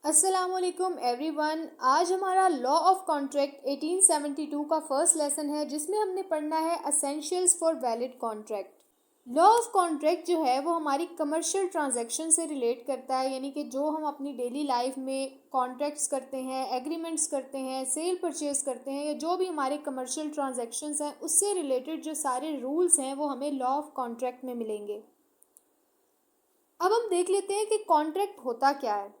अस्सलामुअलैकुम एवरीवन। आज हमारा लॉ ऑफ कॉन्ट्रैक्ट 1872 का फर्स्ट लेसन है जिसमें हमने पढ़ना है essentials for valid contract. Law of contract जो है वो हमारी कमर्शियल ट्रांजैक्शन से रिलेट करता है, यानी कि जो हम अपनी डेली लाइफ में कॉन्ट्रैक्ट्स करते हैं, एग्रीमेंट्स करते हैं, सेल परचेज करते हैं, या जो भी हमारे कमर्शियल ट्रांजैक्शंस हैं उससे रिलेटेड जो सारे रूल्स हैं वो हमें लॉ ऑफ कॉन्ट्रैक्ट में मिलेंगे। अब हम देख लेते हैं कि कॉन्ट्रैक्ट होता क्या है।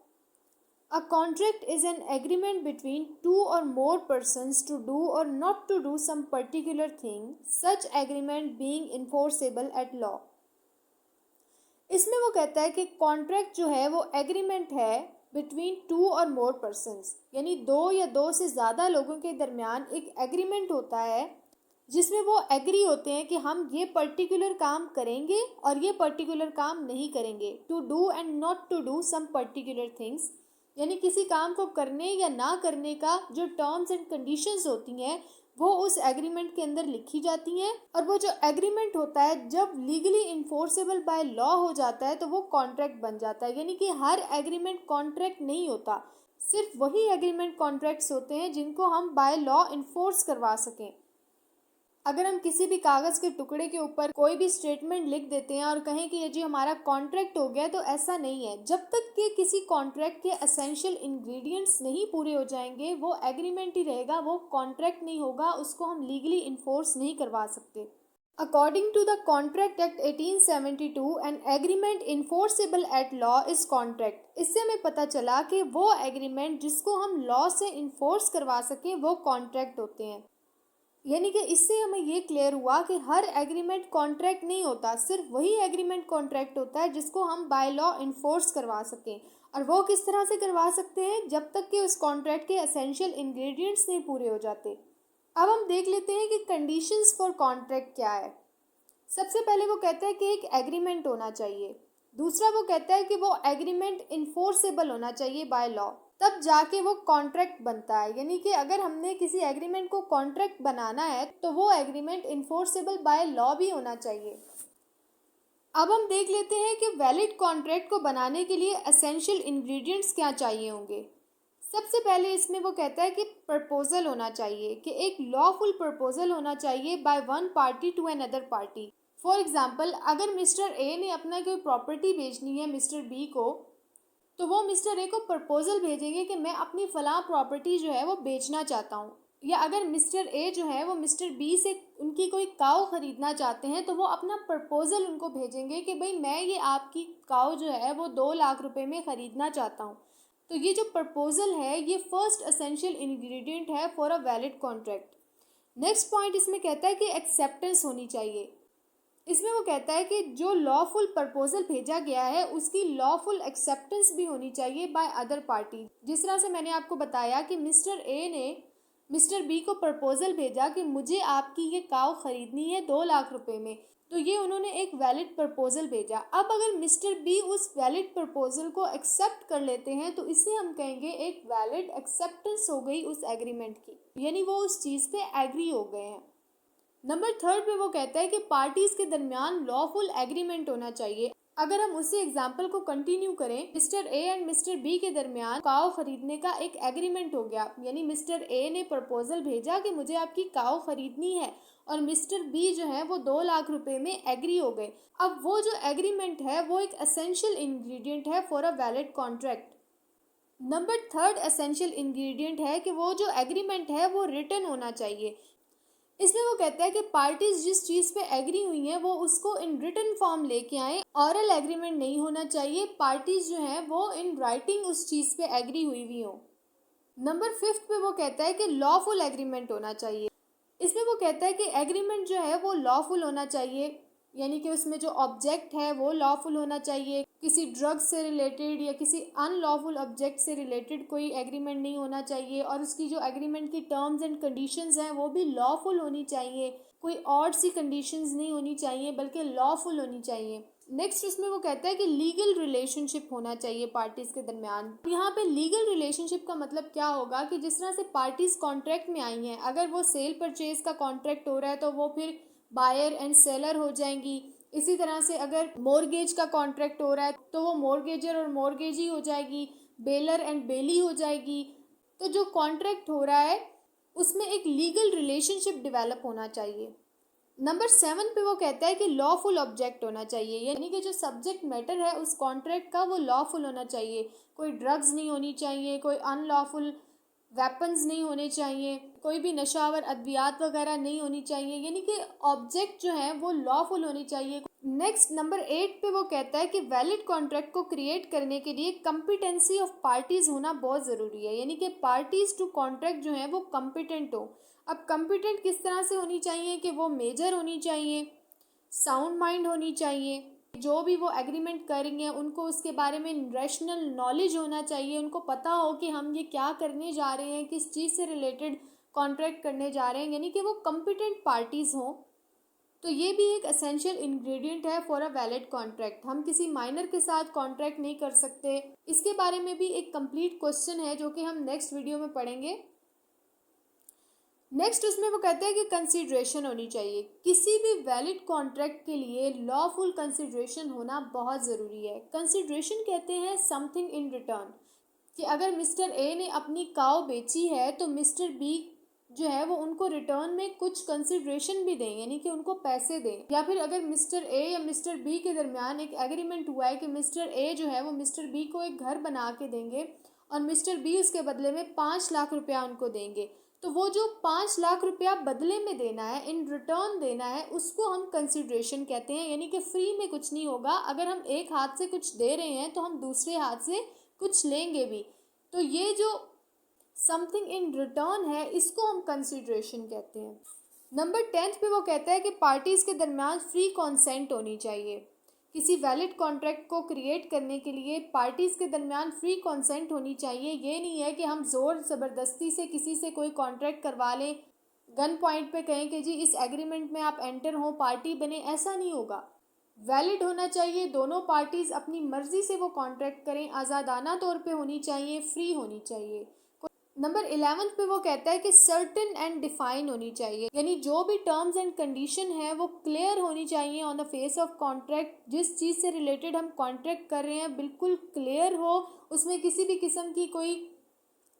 A contract is an agreement between two or more persons to do or not to do some particular thing, such agreement being enforceable at law. इसमें वो कहता है कि कॉन्ट्रैक्ट जो है वो एग्रीमेंट है बिटवीन टू और मोर पर्सनस, यानी दो या दो से ज़्यादा लोगों के दरमियान एक एग्रीमेंट होता है जिसमें वो एग्री होते हैं कि हम ये पर्टिकुलर काम करेंगे और ये पर्टिकुलर काम नहीं करेंगे। To do and not to do some particular things, यानी किसी काम को करने या ना करने का जो टर्म्स एंड कंडीशंस होती हैं वो उस एग्रीमेंट के अंदर लिखी जाती हैं। और वो जो एग्रीमेंट होता है जब लीगली इन्फोर्सेबल बाय लॉ हो जाता है तो वो कॉन्ट्रैक्ट बन जाता है। यानी कि हर एग्रीमेंट कॉन्ट्रैक्ट नहीं होता, सिर्फ वही एग्रीमेंट कॉन्ट्रैक्ट्स होते हैं जिनको हम बाय लॉ इन्फोर्स करवा सकें। अगर हम किसी भी कागज़ के टुकड़े के ऊपर कोई भी स्टेटमेंट लिख देते हैं और कहें कि ये जी हमारा कॉन्ट्रैक्ट हो गया, तो ऐसा नहीं है। जब तक कि किसी कॉन्ट्रैक्ट के एसेंशियल इंग्रेडिएंट्स नहीं पूरे हो जाएंगे वो एग्रीमेंट ही रहेगा, वो कॉन्ट्रैक्ट नहीं होगा, उसको हम लीगली इन्फोर्स नहीं करवा सकते। According to the contract act 1872 an agreement enforceable at law is contract. इससे हमें पता चला कि वो एग्रीमेंट जिसको हम लॉ से इन्फोर्स करवा सकें वो कॉन्ट्रैक्ट होते हैं। यानी कि इससे हमें ये क्लियर हुआ कि हर एग्रीमेंट कॉन्ट्रैक्ट नहीं होता, सिर्फ वही एग्रीमेंट कॉन्ट्रैक्ट होता है जिसको हम बाय लॉ इन्फोर्स करवा सकें। और वो किस तरह से करवा सकते हैं? जब तक कि उस कॉन्ट्रैक्ट के एसेंशियल इंग्रेडिएंट्स नहीं पूरे हो जाते। अब हम देख लेते हैं कि कंडीशंस फॉर कॉन्ट्रैक्ट क्या है। सबसे पहले वो कहता है कि एक एग्रीमेंट होना चाहिए। दूसरा वो कहता है कि वो एग्रीमेंट इन्फोर्सेबल होना चाहिए बाय लॉ, तब जाके वो कॉन्ट्रैक्ट बनता है। यानी कि अगर हमने किसी एग्रीमेंट को कॉन्ट्रैक्ट बनाना है तो वो एग्रीमेंट इन्फोर्सेबल बाय लॉ भी होना चाहिए। अब हम देख लेते हैं कि वैलिड कॉन्ट्रैक्ट को बनाने के लिए एसेंशियल इंग्रेडिएंट्स क्या चाहिए होंगे। सबसे पहले इसमें वो कहता है कि प्रपोजल होना चाहिए, कि एक लॉफुल प्रपोजल होना चाहिए by one party to another party. For example, अगर मिस्टर ए ने अपना कोई प्रॉपर्टी बेचनी है मिस्टर बी को, तो वो मिस्टर ए को प्रपोजल भेजेंगे कि मैं अपनी फलां प्रॉपर्टी जो है वो बेचना चाहता हूँ। या अगर मिस्टर ए जो है वो मिस्टर बी से उनकी कोई काऊ खरीदना चाहते हैं तो वो अपना प्रपोजल उनको भेजेंगे कि भाई मैं ये आपकी काऊ जो है वो 2 लाख रुपए में ख़रीदना चाहता हूँ। तो ये जो प्रपोजल है ये फर्स्ट एसेंशियल इंग्रेडिएंट है for a valid contract. Next point इसमें कहता है कि एक्सेप्टेंस होनी चाहिए। इसमें वो कहता है कि जो लॉफुल प्रपोजल भेजा गया है उसकी लॉफुल एक्सेप्टेंस भी होनी चाहिए बाय अदर पार्टी। जिस तरह से मैंने आपको बताया कि मिस्टर ए ने मिस्टर बी को प्रपोजल भेजा कि मुझे आपकी ये काऊ खरीदनी है 2 लाख रुपए में, तो ये उन्होंने एक वैलिड प्रपोजल भेजा। अब अगर मिस्टर बी उस वैलिड प्रपोजल को एक्सेप्ट कर लेते हैं तो इसे हम कहेंगे एक वैलिड एक्सेप्टेंस हो गई उस एग्रीमेंट की, यानी वो उस चीज़ पे एग्री हो गए हैं। नंबर 3 पे वो कहता है कि पार्टीज के दरमियान लॉफुल एग्रीमेंट होना चाहिए। अगर हम उसी एग्जाम्पल को कंटिन्यू करें, mister A and mister B के दरमियान काऊ खरीदने का एक एग्रीमेंट हो गया, यानी मिस्टर ए ने प्रपोजल भेजा कि मुझे आपकी काऊ खरीदनी है और मिस्टर बी जो है वो 2 लाख रुपए में एग्री हो गए। अब वो जो एग्रीमेंट है वो एक एसेंशियल इंग्रेडिएंट है for a valid contract. Number 3 essential ingredient है कि वो जो एग्रीमेंट है वो रिटन होना चाहिए। इसमें वो कहता है कि पार्टीज जिस चीज़ पे एग्री हुई हैं वो उसको इन रिटन फॉर्म लेके आए। ऑरल एग्रीमेंट नहीं होना चाहिए, पार्टीज जो हैं वो इन राइटिंग उस चीज़ पे एग्री हुई हुई हो। नंबर 5 पे वो कहता है कि लॉफुल एग्रीमेंट होना चाहिए। इसमें वो कहता है कि एग्रीमेंट जो है वो लॉफुल होना चाहिए, यानी कि उसमें जो ऑब्जेक्ट है वो लॉफुल होना चाहिए। किसी ड्रग्स से रिलेटेड या किसी अनलॉफुल ऑब्जेक्ट से रिलेटेड कोई एग्रीमेंट नहीं होना चाहिए, और उसकी जो एग्रीमेंट की टर्म्स एंड कंडीशंस हैं वो भी लॉफुल होनी चाहिए। कोई और सी कंडीशंस नहीं होनी चाहिए बल्कि लॉफुल होनी चाहिए। नेक्स्ट उसमें वो कहता है कि लीगल रिलेशनशिप होना चाहिए पार्टीज के दरमियान। यहाँ पे लीगल रिलेशनशिप का मतलब क्या होगा कि जिस तरह से पार्टीज कॉन्ट्रैक्ट में आई हैं, अगर वो सेल परचेज का कॉन्ट्रैक्ट हो रहा है तो वो फिर बायर एंड सेलर हो जाएंगी। इसी तरह से अगर मॉर्गेज का कॉन्ट्रैक्ट हो रहा है तो वो मॉर्गेजर और मॉर्गेजी हो जाएगी। बेलर एंड बेली हो जाएगी। तो जो कॉन्ट्रैक्ट हो रहा है उसमें एक लीगल रिलेशनशिप डेवलप होना चाहिए। नंबर 7 पे वो कहता है कि लॉफुल ऑब्जेक्ट होना चाहिए, यानी कि जो सब्जेक्ट मैटर है उस कॉन्ट्रैक्ट का वो लॉफुल होना चाहिए। कोई ड्रग्स नहीं होनी चाहिए, कोई अनलॉफुल वेपन्स नहीं होने चाहिए, कोई भी नशावर अद्वियात वगैरह नहीं होनी चाहिए, यानी कि ऑब्जेक्ट जो है वो लॉफुल होनी चाहिए। नेक्स्ट नंबर 8 पे वो कहता है कि वैलिड कॉन्ट्रैक्ट को क्रिएट करने के लिए कम्पिटेंसी ऑफ पार्टीज होना बहुत ज़रूरी है, यानी कि पार्टीज टू कॉन्ट्रैक्ट जो है वो कम्पिटेंट हो। अब कम्पिटेंट किस तरह से होनी चाहिए कि वो मेजर होनी चाहिए, साउंड माइंड होनी चाहिए, जो भी वो एग्रीमेंट करेंगे उनको उसके बारे में रैशनल नॉलेज होना चाहिए, उनको पता हो कि हम ये क्या करने जा रहे हैं, किस चीज़ से रिलेटेड कॉन्ट्रैक्ट करने जा रहे हैं, यानी कि वो कम्पिटेंट पार्टीज़ हों। तो ये भी एक एसेंशियल इंग्रेडिएंट है फॉर अ वैलिड कॉन्ट्रैक्ट। हम किसी माइनर के साथ कॉन्ट्रैक्ट नहीं कर सकते। इसके बारे में भी एक कंप्लीट क्वेश्चन है जो कि हम नेक्स्ट वीडियो में पढ़ेंगे। नेक्स्ट उसमें वो कहते हैं कि कंसिडरेशन होनी चाहिए। किसी भी वैलिड कॉन्ट्रैक्ट के लिए लॉफुल कंसिडरेशन होना बहुत ज़रूरी है। कंसिडरेशन कहते हैं समथिंग इन रिटर्न, कि अगर मिस्टर ए ने अपनी काव बेची है तो मिस्टर बी जो है वो उनको रिटर्न में कुछ कंसिडरेशन भी दें, यानी कि उनको पैसे दें। या फिर अगर मिस्टर ए या मिस्टर बी के दरमियान एक एग्रीमेंट हुआ है कि मिस्टर ए जो है वो मिस्टर बी को एक घर बना के देंगे और मिस्टर बी उसके बदले में 5 लाख रुपया उनको देंगे, तो वो जो 5 लाख रुपया बदले में देना है, इन रिटर्न देना है, उसको हम कंसिडरेशन कहते हैं। यानी कि फ्री में कुछ नहीं होगा। अगर हम एक हाथ से कुछ दे रहे हैं तो हम दूसरे हाथ से कुछ लेंगे भी। तो ये जो समथिंग इन रिटर्न है इसको हम कंसिडरेशन कहते हैं। नंबर 10 पे वो कहता है कि पार्टीज के दरमियान फ्री कॉन्सेंट होनी चाहिए। किसी वैलिड कॉन्ट्रैक्ट को क्रिएट करने के लिए पार्टीज के दरमियान फ्री कॉन्सेंट होनी चाहिए। ये नहीं है कि हम जोर ज़बरदस्ती से किसी से कोई कॉन्ट्रैक्ट करवा लें, गन पॉइंट पे कहें कि जी इस एग्रीमेंट में आप एंटर हो, पार्टी बने, ऐसा नहीं होगा। वैलिड होना चाहिए, दोनों पार्टीज अपनी मर्जी से वो कॉन्ट्रैक्ट करें, आज़ादाना तौर पे होनी चाहिए, फ्री होनी चाहिए। नंबर 11 पे वो कहता है कि सर्टेन एंड डिफाइन होनी चाहिए, यानी जो भी टर्म्स एंड कंडीशन है वो क्लियर होनी चाहिए on the face of contract. जिस चीज़ से रिलेटेड हम कॉन्ट्रैक्ट कर रहे हैं बिल्कुल क्लियर हो, उसमें किसी भी किस्म की कोई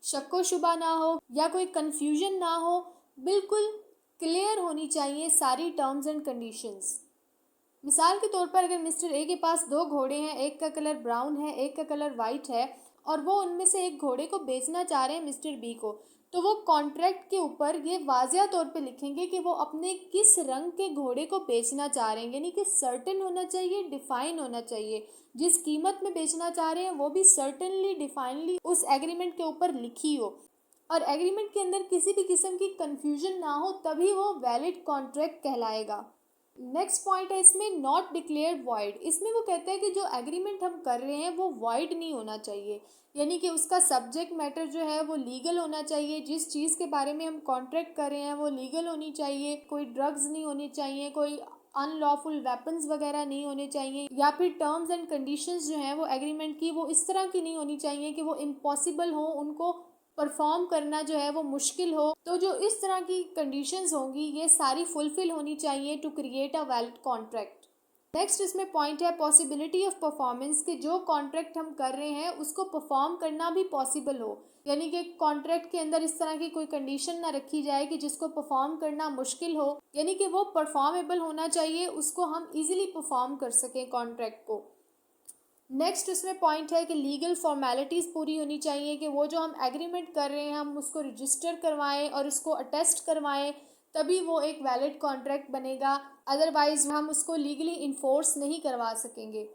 शक्को शुबा ना हो या कोई कन्फ्यूजन ना हो, बिल्कुल क्लियर होनी चाहिए सारी टर्म्स एंड कंडीशंस। मिसाल के तौर पर अगर मिस्टर ए के पास 2 घोड़े हैं, एक का कलर ब्राउन है, एक का कलर वाइट है, और वो उनमें से एक घोड़े को बेचना चाह रहे हैं मिस्टर बी को, तो वो कॉन्ट्रैक्ट के ऊपर ये वाजिया तौर पे लिखेंगे कि वो अपने किस रंग के घोड़े को बेचना चाह रहे हैं, यानी कि सर्टेन होना चाहिए, डिफाइन होना चाहिए। जिस कीमत में बेचना चाह रहे हैं वो भी सर्टेनली डिफाइनली उस एग्रीमेंट के ऊपर लिखी हो, और एग्रीमेंट के अंदर किसी भी किस्म की कंफ्यूजन ना हो, तभी वो वैलिड कॉन्ट्रैक्ट कहलाएगा। नेक्स्ट पॉइंट है इसमें नॉट डिक्लेयर्ड वॉइड। इसमें वो कहते हैं कि जो एग्रीमेंट हम कर रहे हैं वो वॉइड नहीं होना चाहिए, यानी कि उसका सब्जेक्ट मैटर जो है वो लीगल होना चाहिए। जिस चीज़ के बारे में हम कॉन्ट्रैक्ट कर रहे हैं वो लीगल होनी चाहिए, कोई ड्रग्स नहीं होनी चाहिए, कोई अनलॉफुल वेपन्स वगैरह नहीं होने चाहिए, या फिर टर्म्स एंड कंडीशंस जो हैं वो एग्रीमेंट की वो इस तरह की नहीं होनी चाहिए कि वो इम्पॉसिबल हो, उनको परफॉर्म करना जो है वो मुश्किल हो। तो जो इस तरह की कंडीशंस होंगी ये सारी फुलफिल होनी चाहिए to create a valid contract. Next इसमें पॉइंट है पॉसिबिलिटी ऑफ परफॉर्मेंस, कि जो कॉन्ट्रैक्ट हम कर रहे हैं उसको परफॉर्म करना भी पॉसिबल हो, यानी कि कॉन्ट्रैक्ट के अंदर इस तरह की कोई कंडीशन ना रखी जाए कि जिसको परफॉर्म करना मुश्किल हो, यानी कि वो परफॉर्मेबल होना चाहिए, उसको हम इजीली परफॉर्म कर सकें कॉन्ट्रैक्ट को। नेक्स्ट उसमें पॉइंट है कि लीगल फॉर्मेलिटीज़ पूरी होनी चाहिए, कि वो जो हम एग्रीमेंट कर रहे हैं हम उसको रजिस्टर करवाएं और उसको अटेस्ट करवाएं, तभी वो एक वैलिड कॉन्ट्रैक्ट बनेगा, अदरवाइज हम उसको लीगली इन्फोर्स नहीं करवा सकेंगे।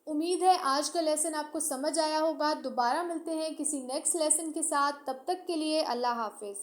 उम्मीद है आज का लेसन आपको समझ आया होगा। दोबारा मिलते हैं किसी नेक्स्ट लेसन के साथ, तब तक के लिए अल्लाह हाफिज़।